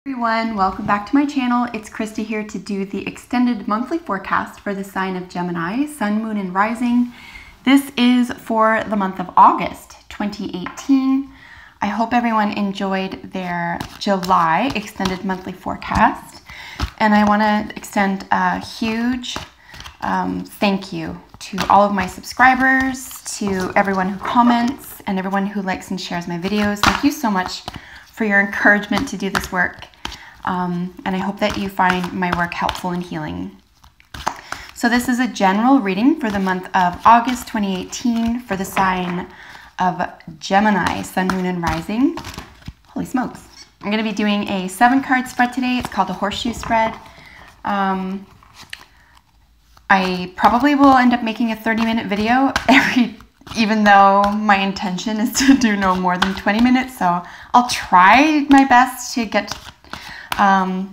Everyone, welcome back to my channel. It's Krista here to do the extended monthly forecast for the sign of Gemini, Sun, Moon, and Rising. This is for the month of August 2018. I hope everyone enjoyed their July extended monthly forecast. And I want to extend a huge thank you to all of my subscribers, to everyone who comments, and everyone who likes and shares my videos. Thank you so much for your encouragement to do this work. And I hope that you find my work helpful and healing. So this is a general reading for the month of August 2018 for the sign of Gemini, Sun, Moon, and Rising. Holy smokes. I'm going to be doing a 7-card spread today. It's called a horseshoe spread. I probably will end up making a 30-minute video even though my intention is to do no more than 20 minutes. So I'll try my best to get a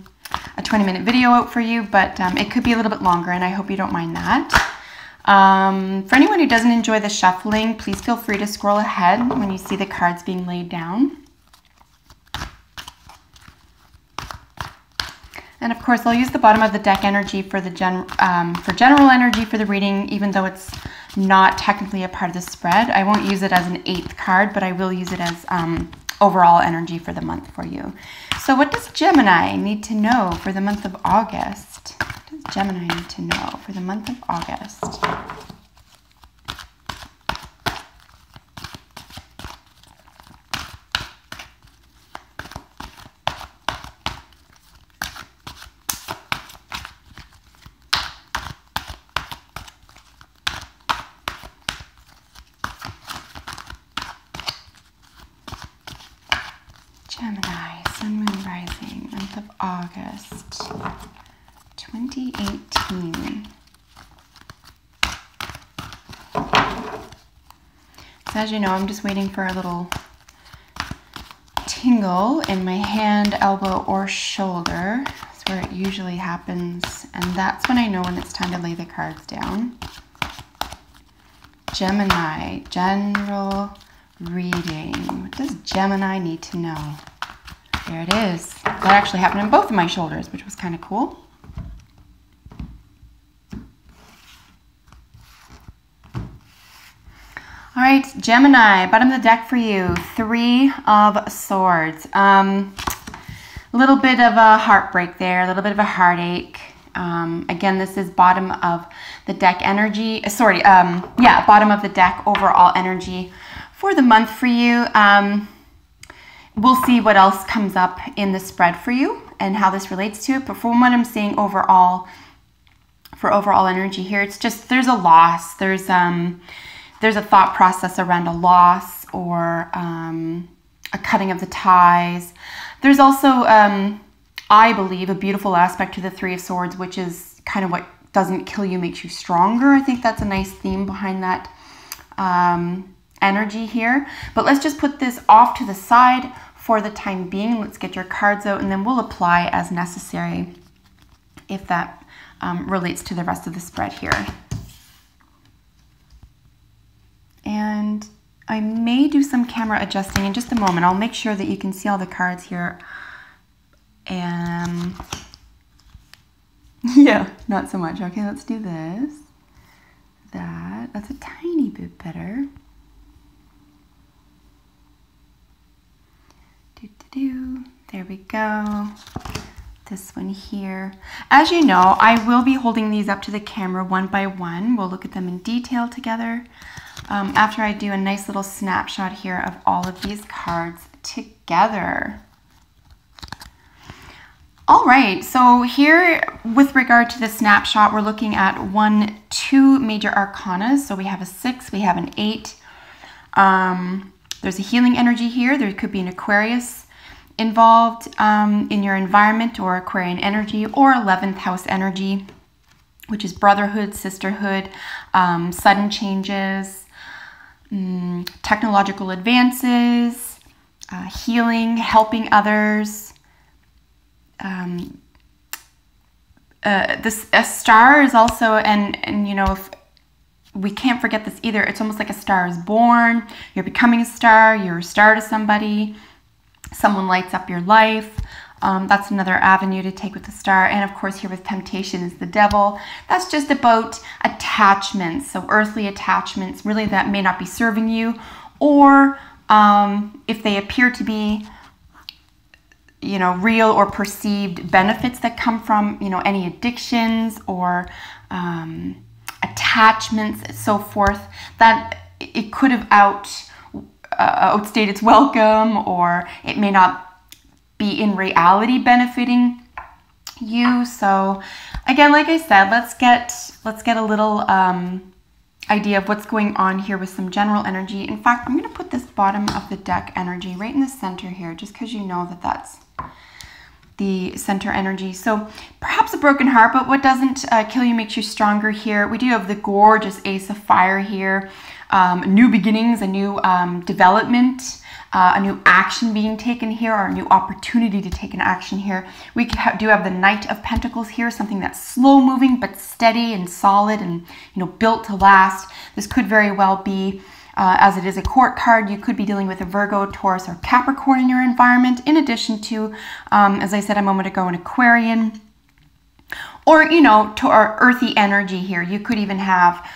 20-minute video out for you, but it could be a little bit longer, and I hope you don't mind that. For anyone who doesn't enjoy the shuffling, please feel free to scroll ahead when you see the cards being laid down. And of course, I'll use the bottom of the deck energy for the general energy for the reading, even though it's not technically a part of the spread. I won't use it as an 8th card, but I will use it as overall energy for the month for you. So what does Gemini need to know for the month of August? What does Gemini need to know for the month of August? Gemini, Sun, Moon, Rising, month of August 2018. So as you know, I'm just waiting for a little tingle in my hand, elbow, or shoulder. That's where it usually happens, and that's when I know when it's time to lay the cards down. Gemini, general reading. What does Gemini need to know? There it is. That actually happened in both of my shoulders, which was kind of cool. All right, Gemini, bottom of the deck for you. 3 of Swords. A little bit of a heartbreak there, a little bit of a heartache. Again, this is bottom of the deck energy. Bottom of the deck overall energy for the month for you. We'll see what else comes up in the spread for you and how this relates to it. But from what I'm seeing overall, for overall energy here, it's just there's a loss. There's a thought process around a loss or a cutting of the ties. There's also, I believe, a beautiful aspect to the 3 of Swords, which is kind of what doesn't kill you makes you stronger. I think that's a nice theme behind that energy here. But let's just put this off to the side for the time being. Let's get your cards out, and then we'll apply as necessary if that relates to the rest of the spread here. And I may do some camera adjusting in just a moment. I'll make sure that you can see all the cards here. Yeah, not so much. Okay, let's do this. That's a tiny bit better. There we go. This one here. As you know, I will be holding these up to the camera one by one. We'll look at them in detail together after I do a nice little snapshot here of all of these cards together. All right, so here with regard to the snapshot, we're looking at 2 major arcanas. So we have a 6, we have an 8. There's a healing energy here. There could be an Aquarius involved in your environment, or Aquarian energy, or 11th house energy, which is brotherhood, sisterhood, sudden changes, technological advances, healing, helping others. A star is also, and you know, if we can't forget this either, it's almost like a star is born, you're becoming a star, you're a star to somebody, someone lights up your life. That's another avenue to take with the star. And of course here with temptation is the devil. That's just about attachments. So earthly attachments, really, that may not be serving you, or if they appear to be, you know, real or perceived benefits that come from, you know, any addictions or attachments, so forth, that it could have outstayed its welcome, or it may not be in reality benefiting you. So again, like I said, let's get a little idea of what's going on here with some general energy. In fact, I'm going to put this bottom of the deck energy right in the center here, just because you know that that's the center energy. So perhaps a broken heart, but what doesn't kill you makes you stronger here. We do have the gorgeous Ace of Fire here. New beginnings, a new development, a new action being taken here, or a new opportunity to take an action here. We do have the Knight of Pentacles here, something that's slow moving but steady and solid and, you know, built to last. This could very well be, as it is a court card, you could be dealing with a Virgo, Taurus, or Capricorn in your environment, in addition to, as I said a moment ago, an Aquarian, or, you know, or earthy energy here. You could even have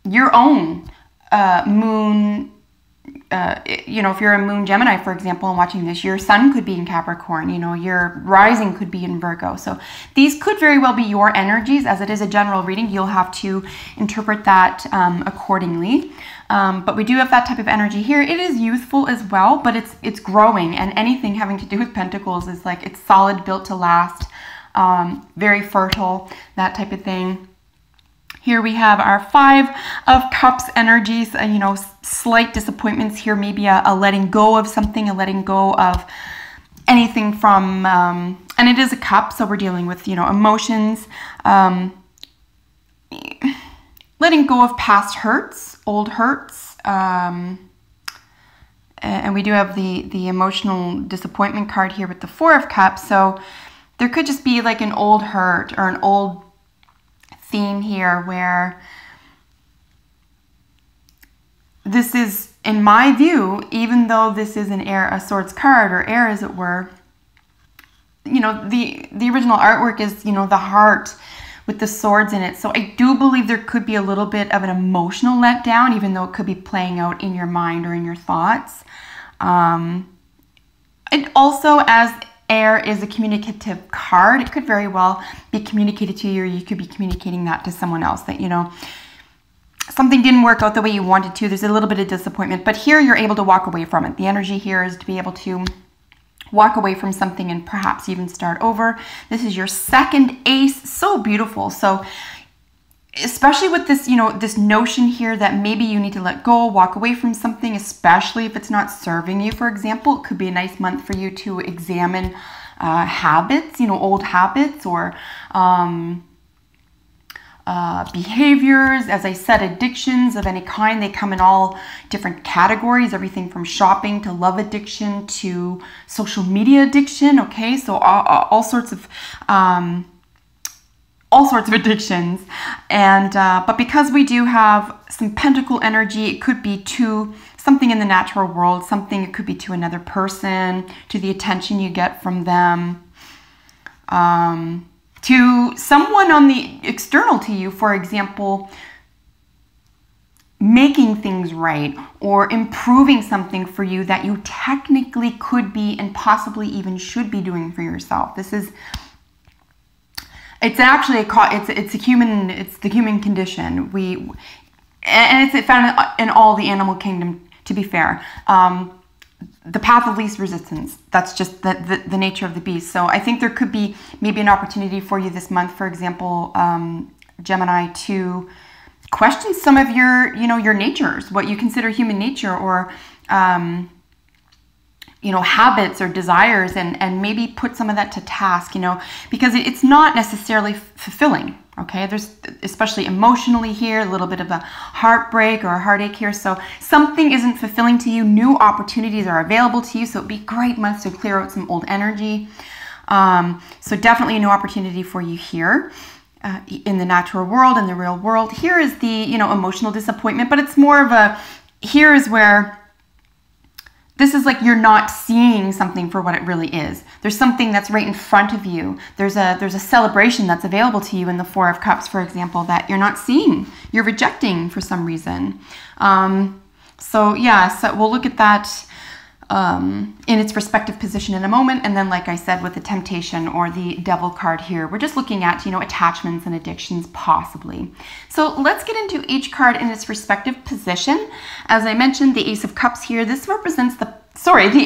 your own moon. You know, if you're a moon Gemini, for example, and watching this, your sun could be in Capricorn, you know, your rising could be in Virgo. So these could very well be your energies. As it is a general reading, you'll have to interpret that accordingly. But we do have that type of energy here. It is youthful as well, but it's growing, and anything having to do with pentacles is like, it's solid, built to last, very fertile, that type of thing. Here we have our Five of Cups energies, you know, slight disappointments here, maybe a letting go of something, a letting go of anything from, and it is a cup, so we're dealing with, you know, emotions, letting go of past hurts, old hurts, and we do have the emotional disappointment card here with the Four of Cups, so there could just be like an old hurt or an old theme here where this is, in my view, even though this is a Swords card, or air as it were, you know, the original artwork is, you know, the heart with the swords in it. So I do believe there could be a little bit of an emotional letdown, even though it could be playing out in your mind or in your thoughts. And also, as air is a communicative card, it could very well be communicated to you, or you could be communicating that to someone else, that, you know, something didn't work out the way you wanted to. There's a little bit of disappointment, but here you're able to walk away from it. The energy here is to be able to walk away from something and perhaps even start over. This is your second ace. So beautiful. So especially with this, you know, this notion here that maybe you need to let go, walk away from something, especially if it's not serving you, for example. It could be a nice month for you to examine habits, you know, old habits, or behaviors. As I said, addictions of any kind. They come in all different categories, everything from shopping to love addiction to social media addiction. Okay, so all sorts of addictions. And but because we do have some pentacle energy, it could be to something in the natural world, something, it could be to another person, to the attention you get from them, to someone on the external to you, for example, making things right or improving something for you that you technically could be and possibly even should be doing for yourself. This is, it's actually it's the human condition. And it's found in all the animal kingdom, to be fair. The path of least resistance. That's just the nature of the beast. So I think there could be maybe an opportunity for you this month, for example, Gemini, to question some of your, you know, your natures, what you consider human nature, or you know, habits or desires, and maybe put some of that to task, you know, because it's not necessarily fulfilling. Okay, there's, especially emotionally here, a little bit of a heartbreak or a heartache here. So something isn't fulfilling to you. New opportunities are available to you. So it'd be a great month to clear out some old energy. So definitely a new opportunity for you here in the natural world, in the real world. Here is the, you know, emotional disappointment, but it's more of a, here is where this is like you're not seeing something for what it really is. There's something that's right in front of you. There's a celebration that's available to you in the Four of Cups, for example, that you're not seeing. You're rejecting for some reason. So yeah, so we'll look at that in its respective position in a moment. And then, like I said, with the Temptation or the Devil card here, we're just looking at, you know, attachments and addictions possibly. So let's get into each card in its respective position. As I mentioned, the Ace of Cups here, this represents the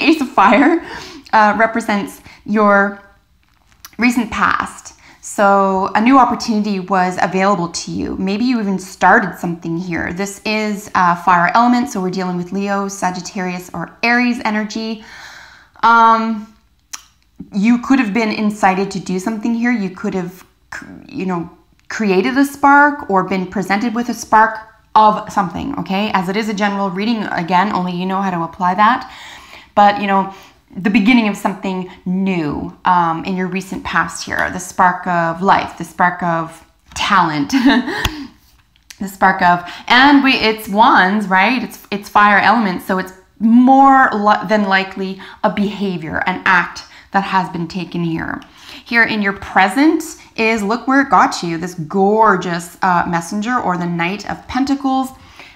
Ace of Fire represents your recent past. So a new opportunity was available to you. Maybe you even started something here. This is fire element, so we're dealing with Leo, Sagittarius, or Aries energy. You could have been incited to do something here. You could have, you know, created a spark or been presented with a spark of something, okay? As it is a general reading, again, only you know how to apply that. But, you know, the beginning of something new in your recent past here, the spark of life, the spark of talent, the spark of, and it's wands, right? It's fire element, so it's more than likely a behavior, an act that has been taken here. Here in your present is, look where it got you, this gorgeous messenger, or the Knight of Pentacles.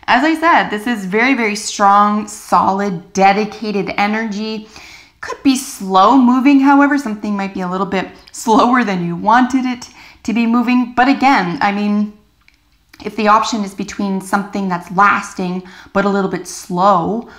As I said, this is very, very strong, solid, dedicated energy. Could be slow moving, however, something might be a little bit slower than you wanted it to be moving. But again, I mean, if the option is between something that's lasting but a little bit slow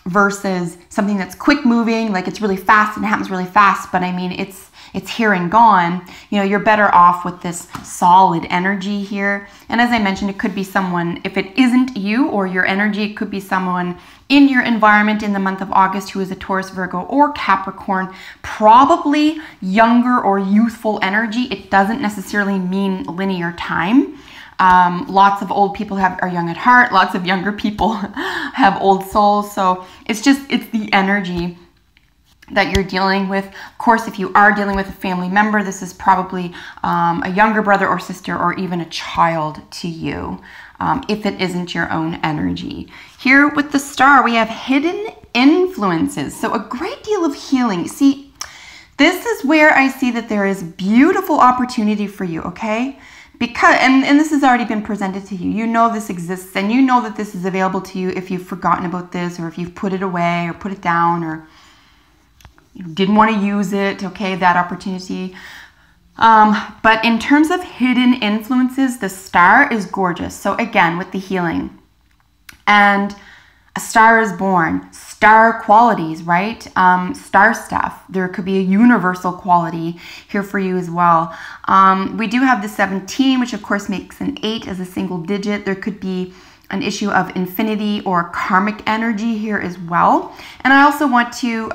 versus something that's quick moving, like it's really fast and it happens really fast, but I mean, it's here and gone, you know, you're better off with this solid energy here. And as I mentioned, it could be someone, if it isn't you or your energy, it could be someone in your environment in the month of August who is a Taurus, Virgo, or Capricorn, probably younger or youthful energy. It doesn't necessarily mean linear time. Lots of old people are young at heart. Lots of younger people have old souls. So it's the energy that you're dealing with. Of course, if you are dealing with a family member, this is probably a younger brother or sister or even a child to you, if it isn't your own energy. Here with the Star, we have hidden influences. So a great deal of healing. See, this is where I see that there is beautiful opportunity for you, okay? Because, and this has already been presented to you. You know this exists, and you know that this is available to you if you've forgotten about this, or if you've put it away or put it down, or you didn't want to use it, okay, that opportunity. But in terms of hidden influences, the Star is gorgeous. So again, with the healing. And a star is born. Star qualities, right? Star stuff. There could be a universal quality here for you as well. We do have the 17, which of course makes an 8 as a single digit. There could be an issue of infinity or karmic energy here as well. And I also want to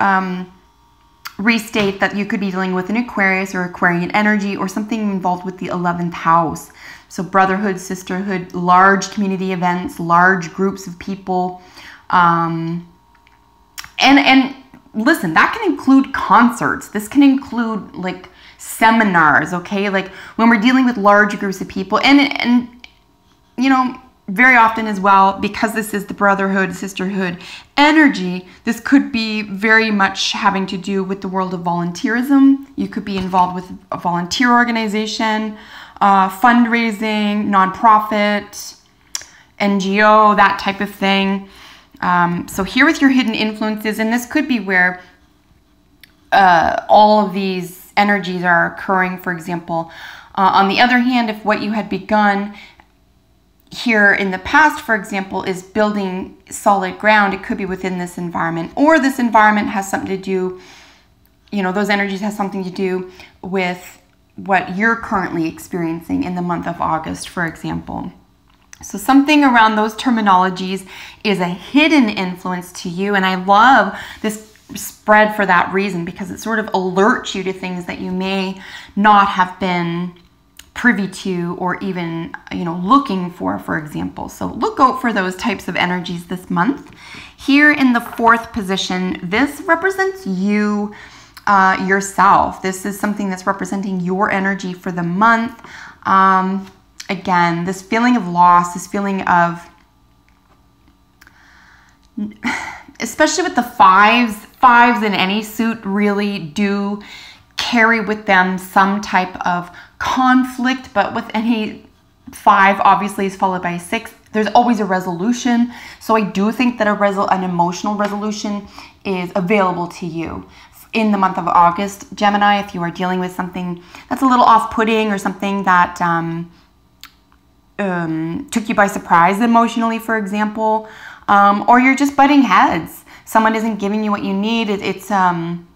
restate that you could be dealing with an Aquarius or Aquarian energy, or something involved with the 11th house. So brotherhood, sisterhood, large community events, large groups of people. And listen, that can include concerts. This can include like seminars, okay? Like when we're dealing with large groups of people, and you know, very often as well, because this is the brotherhood, sisterhood energy, this could be very much having to do with the world of volunteerism. You could be involved with a volunteer organization, fundraising, nonprofit, NGO, that type of thing. So here with your hidden influences, and this could be where all of these energies are occurring, for example. On the other hand, if what you had begun here in the past, for example, is building solid ground, it could be within this environment, or this environment has something to do, you know, those energies has something to do with what you're currently experiencing in the month of August, for example. So something around those terminologies is a hidden influence to you. And I love this spread for that reason, because it sort of alerts you to things that you may not have been privy to or even, you know, looking for example. So look out for those types of energies this month. Here in the 4th position, this represents you, yourself. This is something that's representing your energy for the month. Again, this feeling of loss, this feeling of, especially with the fives in any suit really do carry with them some type of conflict, but with any 5 obviously is followed by a 6. There's always a resolution. So I do think that an emotional resolution is available to you in the month of August, Gemini, if you are dealing with something that's a little off-putting or something that took you by surprise emotionally, for example, or you're just butting heads. Someone isn't giving you what you need. It's an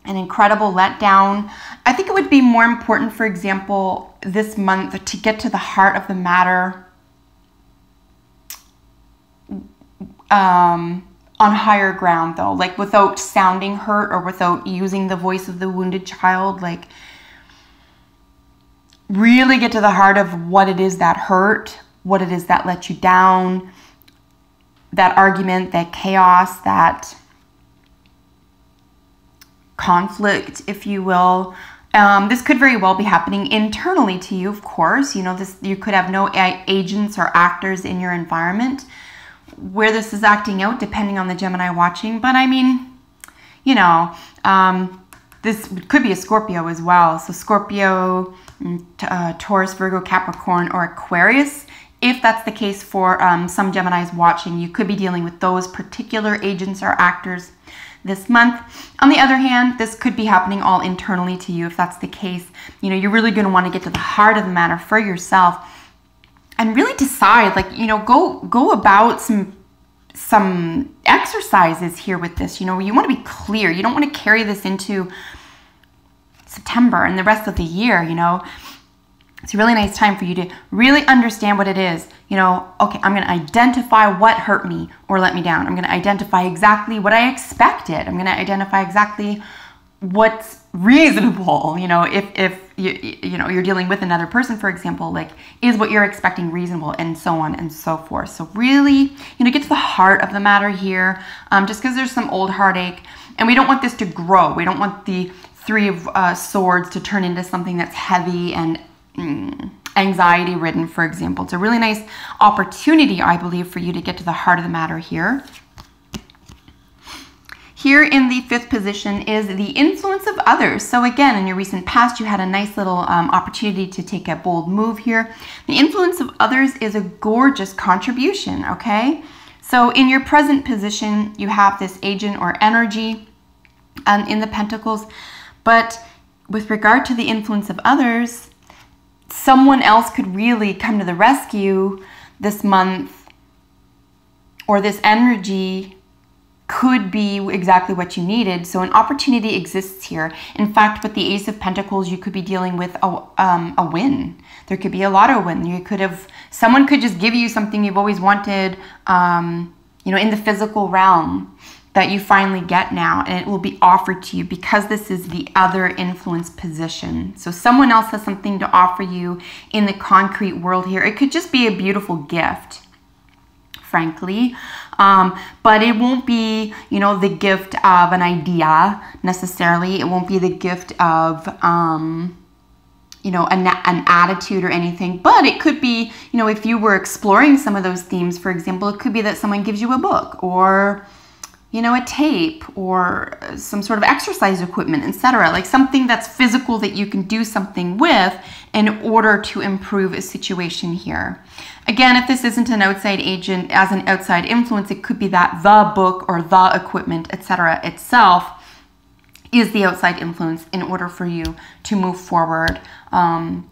incredible letdown. I think it would be more important, for example, this month to get to the heart of the matter on higher ground, though, like without sounding hurt or without using the voice of the wounded child. Like, really get to the heart of what it is that hurt, what it is that let you down, that argument, that chaos, that conflict, if you will. This could very well be happening internally to you, of course. You know, you could have no agents or actors in your environment where this is acting out, depending on the Gemini watching. But I mean, you know, this could be a Scorpio as well. So Scorpio, Taurus, Virgo, Capricorn, or Aquarius. If that's the case for some Geminis watching, you could be dealing with those particular agents or actors this month. On the other hand, this could be happening all internally to you. If that's the case, you know, you're really going to want to get to the heart of the matter for yourself and really decide, like, you know, go about some exercises here with this. You know, you want to be clear. You don't want to carry this into September and the rest of the year. You know, it's a really nice time for you to really understand what it is. You know, okay, I'm going to identify what hurt me or let me down. I'm going to identify exactly what I expected. I'm going to identify exactly what's reasonable. You know, if you know, you're dealing with another person, for example, like, is what you're expecting reasonable, and so on and so forth. So really, you know, get to the heart of the matter here, just because there's some old heartache, and we don't want this to grow. We don't want the 3 of Swords to turn into something that's heavy and anxiety ridden, for example. It's a really nice opportunity, I believe, for you to get to the heart of the matter here. Here in the 5th position is the influence of others. So again, in your recent past, you had a nice little opportunity to take a bold move here. The influence of others is a gorgeous contribution, okay? So in your present position, you have this agent or energy in the Pentacles. But with regard to the influence of others, someone else could really come to the rescue this month, or this energy could be exactly what you needed. So an opportunity exists here. In fact, with the Ace of Pentacles, you could be dealing with a win. There could be a lotto win. Someone could just give you something you've always wanted, you know, in the physical realm, that you finally get now, and it will be offered to you because this is the other influence position. So someone else has something to offer you in the concrete world here. It could just be a beautiful gift, frankly, but it won't be, you know, the gift of an idea necessarily. It won't be the gift of, you know, an attitude or anything, but it could be, you know, if you were exploring some of those themes, for example, it could be that someone gives you a book, or, you know, a tape, or some sort of exercise equipment, etc. Like something that's physical that you can do something with in order to improve a situation here. Again, if this isn't an outside agent as an outside influence, it could be that the book or the equipment, etc. itself is the outside influence in order for you to move forward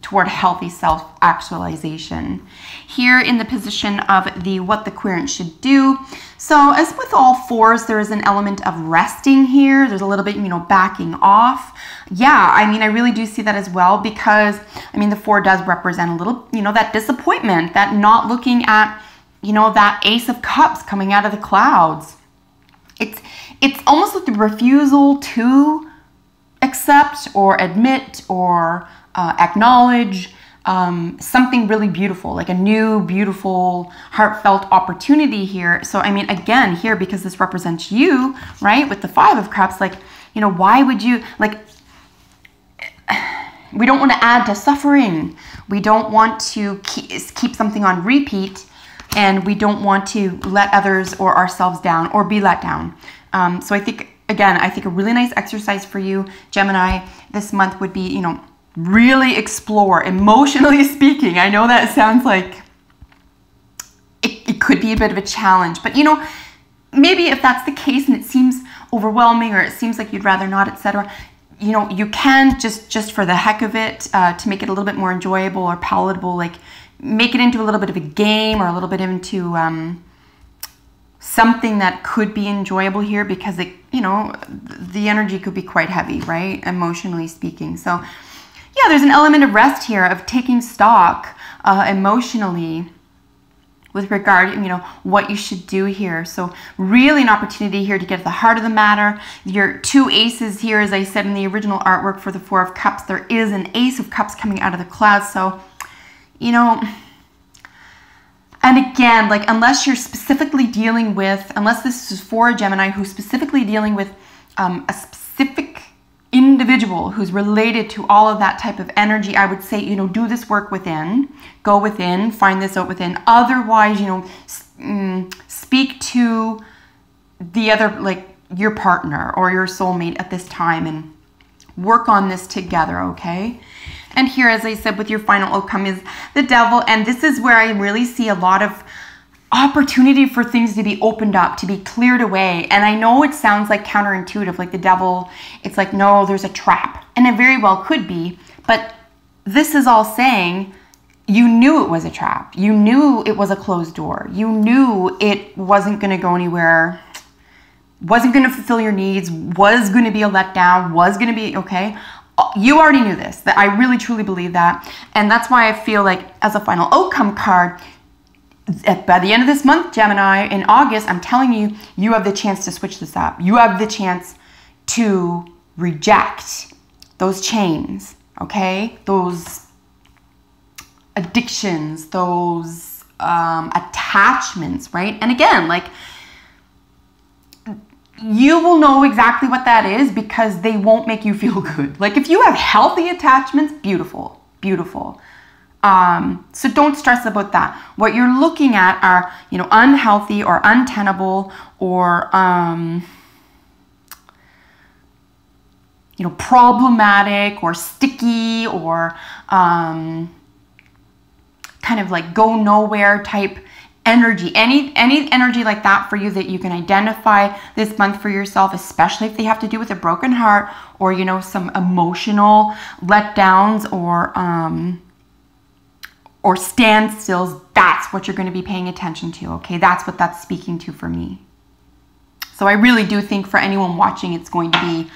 toward healthy self-actualization. Here in the position of what the querent should do. So as with all 4s, there is an element of resting here. There's a little bit, you know, backing off. Yeah, I mean, I really do see that as well, because, I mean, the 4 does represent a little, you know, that disappointment, that not looking at, you know, that Ace of Cups coming out of the clouds. It's almost like the refusal to accept or admit or acknowledge something really beautiful, like a new, beautiful, heartfelt opportunity here. So, I mean, again, here, because this represents you, right, with the 5 of Cups, like, you know, why would you, like, we don't want to add to suffering. We don't want to keep something on repeat. and we don't want to let others or ourselves down or be let down. So I think, again, I think a really nice exercise for you, Gemini, this month would be, you know, really explore, emotionally speaking. I know that sounds like it could be a bit of a challenge, but, you know, maybe if that's the case and it seems overwhelming or it seems like you'd rather not, etc., you know, you can just for the heck of it, to make it a little bit more enjoyable or palatable, like make it into a little bit of a game or a little bit into something that could be enjoyable here, because it, you know, the energy could be quite heavy, right? Emotionally speaking. So yeah, there's an element of rest here, of taking stock emotionally with regard, you know, what you should do here. So really an opportunity here to get to the heart of the matter. Your two aces here, as I said in the original artwork for the Four of Cups, there is an Ace of Cups coming out of the clouds. So, you know, and again, like, unless you're specifically dealing with, unless this is for a Gemini who's specifically dealing with a specific individual who's related to all of that type of energy, I would say, you know, do this work within, go within, find this out within. Otherwise, you know, speak to the other, like your partner or your soulmate at this time and work on this together, okay? And here, as I said, with your final outcome is the Devil, and this is where I really see a lot of opportunity for things to be opened up, to be cleared away. And I know it sounds like counterintuitive, like the Devil, it's like, no, there's a trap. And it very well could be, but this is all saying you knew it was a trap. You knew it was a closed door. You knew it wasn't going to go anywhere, wasn't going to fulfill your needs, was going to be a letdown, was going to be, okay? You already knew this. That I really truly believe that. And that's why I feel like as a final outcome card, by the end of this month, Gemini, in August, I'm telling you, you have the chance to switch this up. You have the chance to reject those chains, okay? Those addictions, those attachments, right? And again, like, you will know exactly what that is because they won't make you feel good. Like, if you have healthy attachments, beautiful, beautiful. So don't stress about that. What you're looking at are, you know, unhealthy or untenable or, you know, problematic or sticky or kind of like go nowhere type energy. Any energy like that for you that you can identify this month for yourself, especially if they have to do with a broken heart or, you know, some emotional letdowns or standstills, that's what you're going to be paying attention to, okay? That's what that's speaking to for me. So I really do think for anyone watching, it's going to be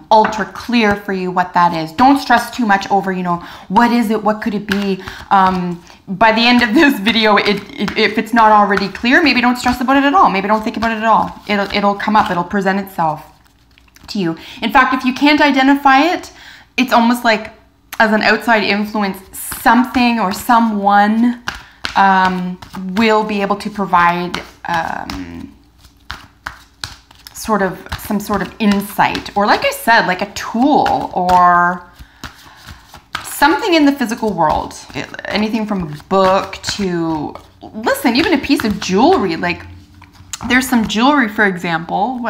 ultra clear for you what that is. Don't stress too much over, you know, what is it? What could it be? By the end of this video, if it's not already clear, maybe don't stress about it at all. Maybe don't think about it at all. It'll come up. It'll present itself to you. In fact, if you can't identify it, it's almost like as an outside influence, something or someone will be able to provide some sort of insight, or like I said, like a tool or something in the physical world. Anything from a book to, listen, even a piece of jewelry. Like, there's some jewelry, for example,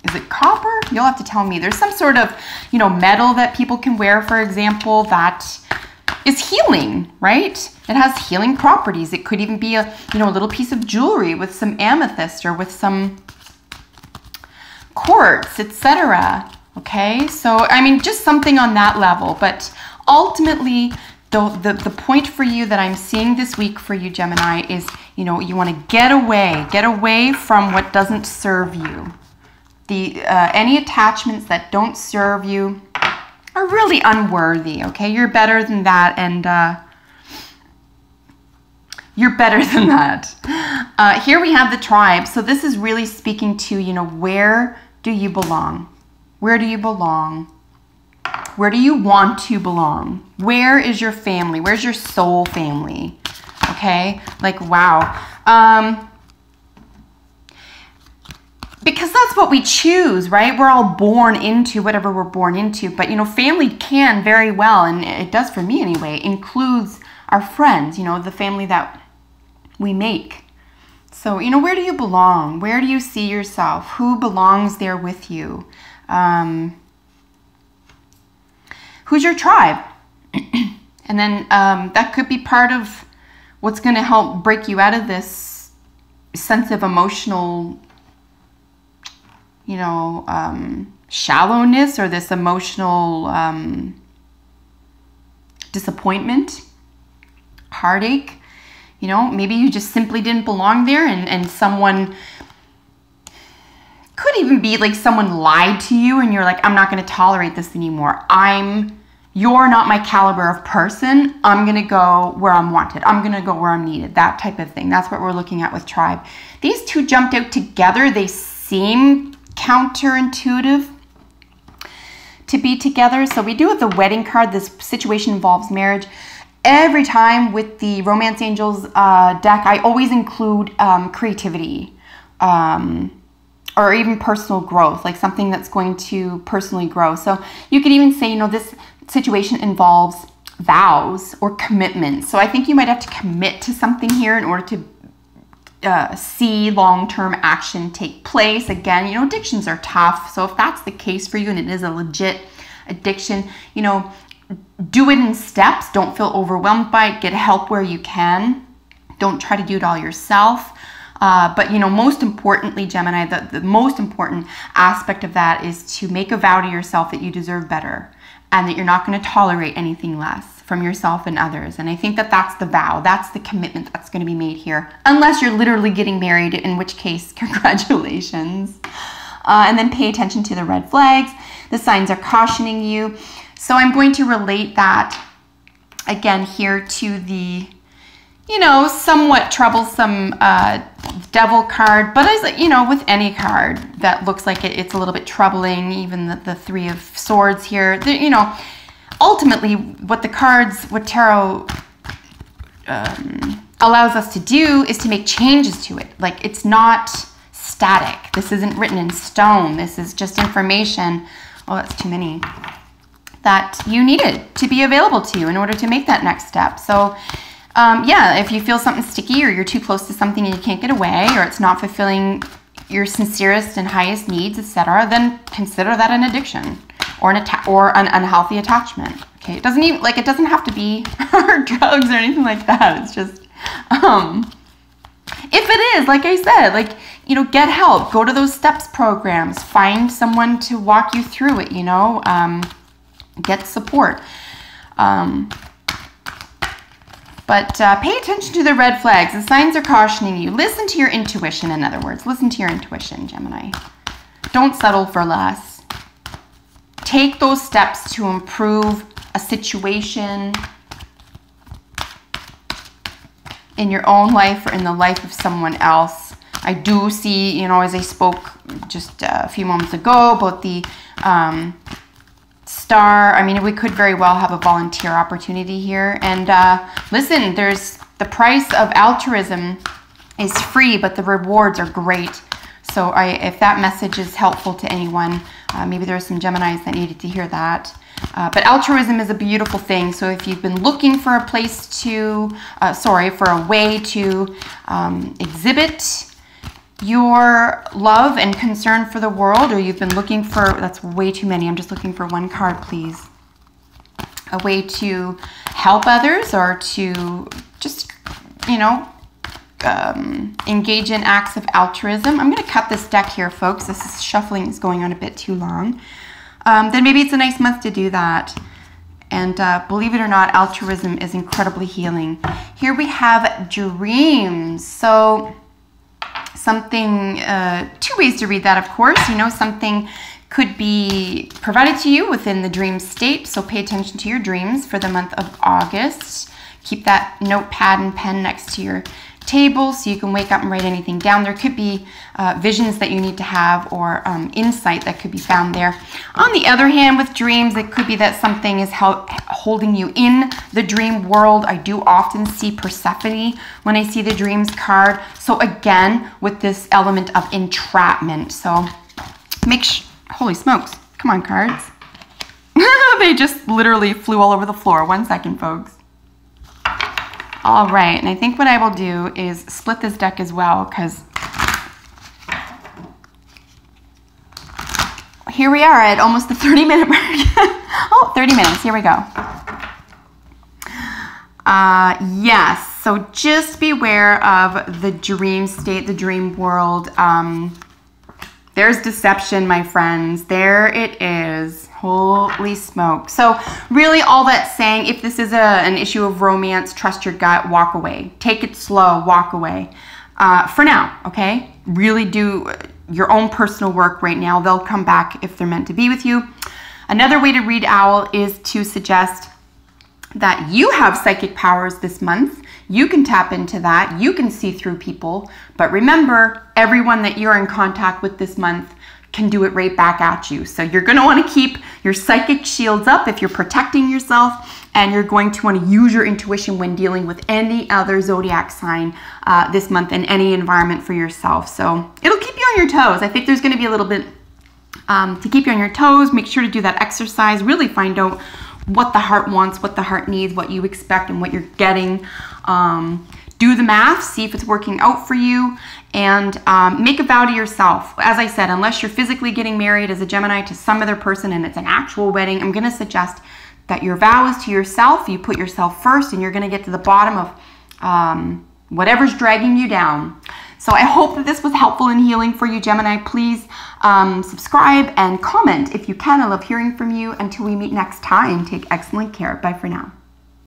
is it copper? You'll have to tell me. There's some sort of, you know, metal that people can wear, for example, that is healing, right? It has healing properties. It could even be a, you know, a little piece of jewelry with some amethyst or with some quartz, etc. Okay, so I mean, just something on that level. But ultimately, the point for you that I'm seeing this week for you, Gemini, is, you know, you want to get away from what doesn't serve you. Any attachments that don't serve you are really unworthy, okay? You're better than that, and you're better than that. Here we have the tribe. So this is really speaking to, you know, where do you belong? Where do you belong? Where do you want to belong? Where is your family? Where's your soul family? Okay, like, wow. Because that's what we choose, right? We're all born into whatever we're born into. But, you know, family can very well, and it does for me anyway, includes our friends, you know, the family that we make. So, you know, where do you belong? Where do you see yourself? Who belongs there with you? Who's your tribe? And then that could be part of what's going to help break you out of this sense of emotional, you know, shallowness, or this emotional disappointment, heartache. You know, maybe you just simply didn't belong there, and someone, could even be like someone lied to you and you're like, I'm not going to tolerate this anymore. You're not my caliber of person. I'm going to go where I'm wanted. I'm going to go where I'm needed. That type of thing. That's what we're looking at with tribe. These two jumped out together. They seem counterintuitive to be together. So we do have the wedding card. This situation involves marriage. Every time with the Romance Angels deck, I always include creativity or even personal growth, like something that's going to personally grow. So you could even say, you know, this situation involves vows or commitments. So I think you might have to commit to something here in order to see long-term action take place. Again, you know, addictions are tough. So if that's the case for you and it is a legit addiction, you know, do it in steps. Don't feel overwhelmed by it. Get help where you can. Don't try to do it all yourself. But, you know, most importantly, Gemini, the most important aspect of that is to make a vow to yourself that you deserve better and that you're not going to tolerate anything less from yourself and others. And I think that that's the vow. That's the commitment that's going to be made here. Unless you're literally getting married, in which case, congratulations. And then pay attention to the red flags. The signs are cautioning you. So I'm going to relate that again here to the, you know, somewhat troublesome devil card. But as you know, with any card that looks like it's a little bit troubling, even the Three of Swords here, you know, ultimately what tarot allows us to do is to make changes to it. Like, it's not static. This isn't written in stone. This is just information. Oh, that's too many. That you needed to be available to you in order to make that next step. So yeah, if you feel something sticky or you're too close to something and you can't get away, or it's not fulfilling your sincerest and highest needs, etc., then consider that an addiction or an unhealthy attachment. Okay, it doesn't have to be drugs or anything like that. It's just if it is, like I said, like, you know, get help, go to those steps programs, find someone to walk you through it, you know, get support. But pay attention to the red flags. The signs are cautioning you. Listen to your intuition, in other words. Listen to your intuition, Gemini. Don't settle for less. Take those steps to improve a situation in your own life or in the life of someone else. I do see, you know, as I spoke just a few moments ago about the star, I mean, we could very well have a volunteer opportunity here. And listen, there's the price of altruism is free, but the rewards are great. So if that message is helpful to anyone, maybe there's some Geminis that needed to hear that. But altruism is a beautiful thing. So if you've been looking for a place to, for a way to exhibit your love and concern for the world, or you've been looking for, that's way too many, I'm just looking for one card, please. A way to help others, or to just, you know, engage in acts of altruism. I'm going to cut this deck here, folks. This shuffling is going on a bit too long. Then maybe it's a nice month to do that. And believe it or not, altruism is incredibly healing. Here we have dreams. So something, two ways to read that, of course. You know, something could be provided to you within the dream state. So pay attention to your dreams for the month of August. Keep that notepad and pen next to your table so you can wake up and write anything down. There could be visions that you need to have, or insight that could be found there. On the other hand, with dreams, it could be that something is holding you in the dream world. I do often see Persephone when I see the dreams card. So again, with this element of entrapment. So holy smokes, come on, cards. They just literally flew all over the floor. 1 second, folks. All right, and I think what I will do is split this deck as well, because here we are at almost the 30-minute mark. Oh, 30 minutes, here we go. Yes, so just beware of the dream state, the dream world. There's deception, my friends. There it is. Holy smoke. So really all that's saying, if this is an issue of romance, trust your gut, walk away. Take it slow, walk away. For now, okay? Really do your own personal work right now. They'll come back if they're meant to be with you. Another way to read Owl is to suggest that you have psychic powers this month. You can tap into that. You can see through people. But remember, everyone that you're in contact with this month can do it right back at you. So you're going to want to keep your psychic shields up if you're protecting yourself, and you're going to want to use your intuition when dealing with any other zodiac sign this month in any environment for yourself. So it'll keep you on your toes. I think there's going to be a little bit to keep you on your toes. Make sure to do that exercise. Really find out what the heart wants, what the heart needs, what you expect, and what you're getting. Do the math, see if it's working out for you, and make a vow to yourself. As I said, unless you're physically getting married as a Gemini to some other person and it's an actual wedding, I'm going to suggest that your vow is to yourself. You put yourself first, and you're going to get to the bottom of whatever's dragging you down. So I hope that this was helpful and healing for you, Gemini. Please subscribe and comment if you can. I love hearing from you. Until we meet next time, take excellent care. Bye for now.